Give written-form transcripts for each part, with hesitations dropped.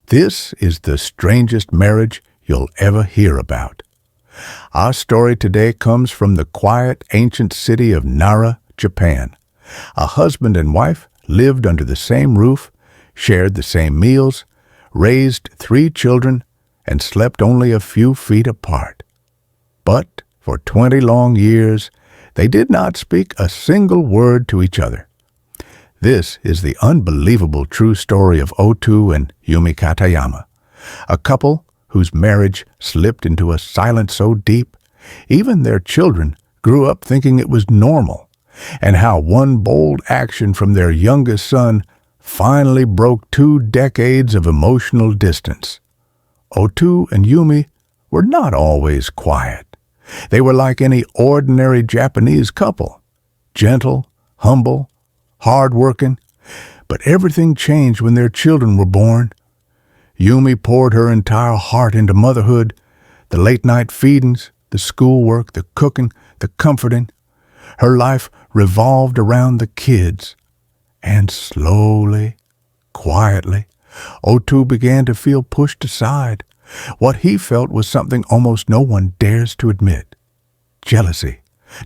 This is the strangest marriage you'll ever hear about. Our story today comes from the quiet, ancient city of Nara, Japan. A husband and wife lived under the same roof, shared the same meals, raised 3 children, and slept only a few feet apart. But for 20 long years, they did not speak a single word to each other. This is the unbelievable true story of Otu and Yumi Katayama, a couple whose marriage slipped into a silence so deep, even their children grew up thinking it was normal, and how one bold action from their youngest son finally broke 2 decades of emotional distance. Otu and Yumi were not always quiet. They were like any ordinary Japanese couple, gentle, humble, hard-working, but everything changed when their children were born. Yumi poured her entire heart into motherhood, the late-night feedings, the schoolwork, the cooking, the comforting. Her life revolved around the kids. And slowly, quietly, Otu began to feel pushed aside. What he felt was something almost no one dares to admit. Jealousy.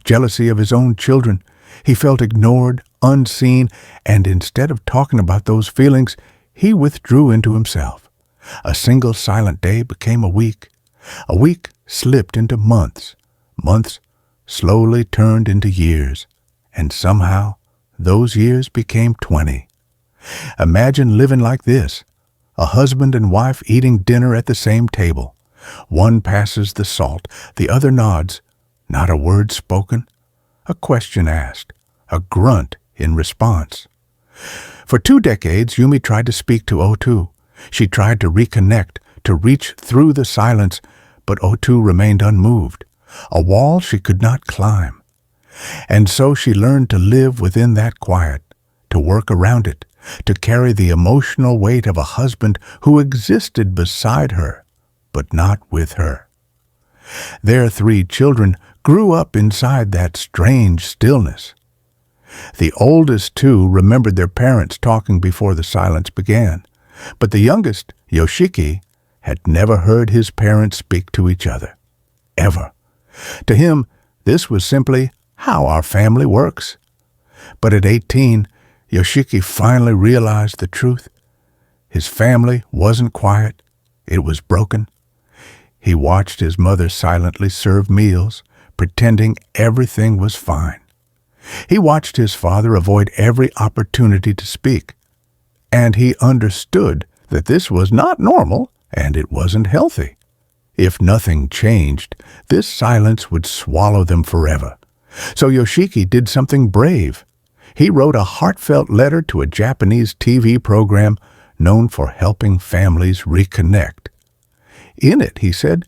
Jealousy of his own children. He felt ignored, unseen, and instead of talking about those feelings, he withdrew into himself. A single silent day became a week. A week slipped into months. Months slowly turned into years. And somehow, those years became 20. Imagine living like this. A husband and wife eating dinner at the same table. One passes the salt, the other nods. Not a word spoken. A question asked, a grunt in response. For 2 decades, Yumi tried to speak to Otu. She tried to reconnect, to reach through the silence, but Otu remained unmoved, a wall she could not climb. And so she learned to live within that quiet, to work around it, to carry the emotional weight of a husband who existed beside her, but not with her. Their 3 children grew up inside that strange stillness. The oldest 2 remembered their parents talking before the silence began, but the youngest, Yoshiki, had never heard his parents speak to each other. Ever. To him, this was simply how our family works. But at 18, Yoshiki finally realized the truth. His family wasn't quiet. It was broken. He watched his mother silently serve meals, pretending everything was fine. He watched his father avoid every opportunity to speak. And he understood that this was not normal and it wasn't healthy. If nothing changed, this silence would swallow them forever. So Yoshiki did something brave. He wrote a heartfelt letter to a Japanese TV program known for helping families reconnect. In it, he said,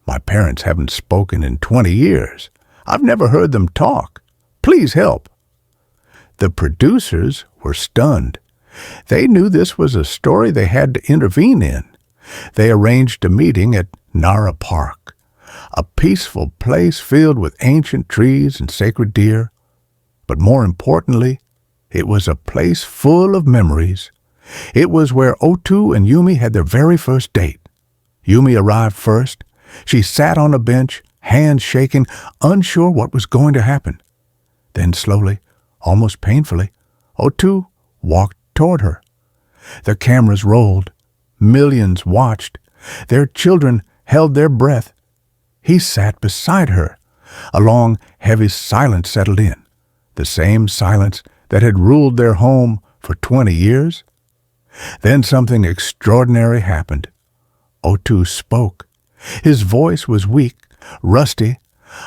"My parents haven't spoken in 20 years. I've never heard them talk. Please help." The producers were stunned. They knew this was a story they had to intervene in. They arranged a meeting at Nara Park, a peaceful place filled with ancient trees and sacred deer. But more importantly, it was a place full of memories. It was where Otu and Yumi had their very first date. Yumi arrived first. She sat on a bench, hands shaking, unsure what was going to happen. Then slowly, almost painfully, Otu walked toward her. The cameras rolled. Millions watched. Their children held their breath. He sat beside her. A long, heavy silence settled in, the same silence that had ruled their home for 20 years. Then something extraordinary happened. Otu spoke. His voice was weak, rusty,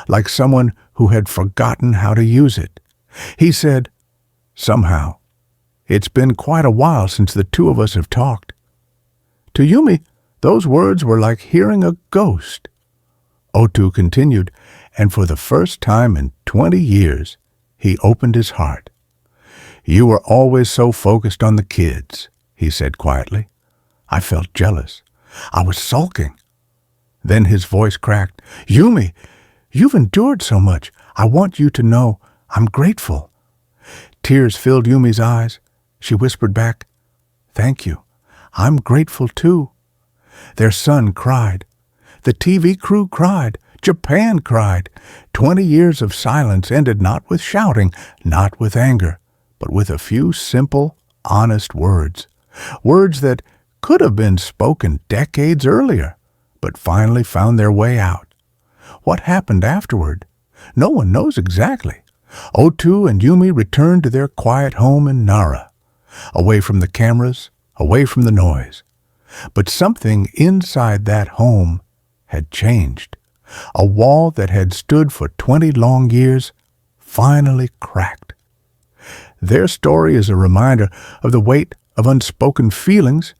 like someone who had forgotten how to use it. He said, "Somehow, it's been quite a while since the 2 of us have talked." To Yumi, those words were like hearing a ghost. Otu continued, and for the first time in 20 years, he opened his heart. "You were always so focused on the kids," he said quietly. "I felt jealous. I was sulking." Then his voice cracked. "Yumi, you've endured so much. I want you to know I'm grateful." Tears filled Yumi's eyes. She whispered back, "Thank you. I'm grateful too. Their son cried. The TV crew cried. Japan cried. 20 years of silence ended not with shouting, not with anger, but with a few simple, honest words. Words that could have been spoken decades earlier, but finally found their way out. What happened afterward? No one knows exactly. Otu and Yumi returned to their quiet home in Nara, away from the cameras, away from the noise. But something inside that home had changed. A wall that had stood for 20 long years finally cracked. Their story is a reminder of the weight of unspoken feelings,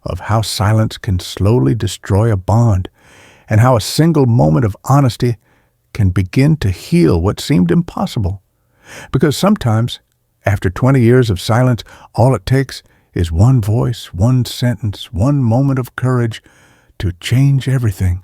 of how silence can slowly destroy a bond, and how a single moment of honesty can begin to heal what seemed impossible. Because sometimes, after 20 years of silence, all it takes is one voice, one sentence, one moment of courage to change everything.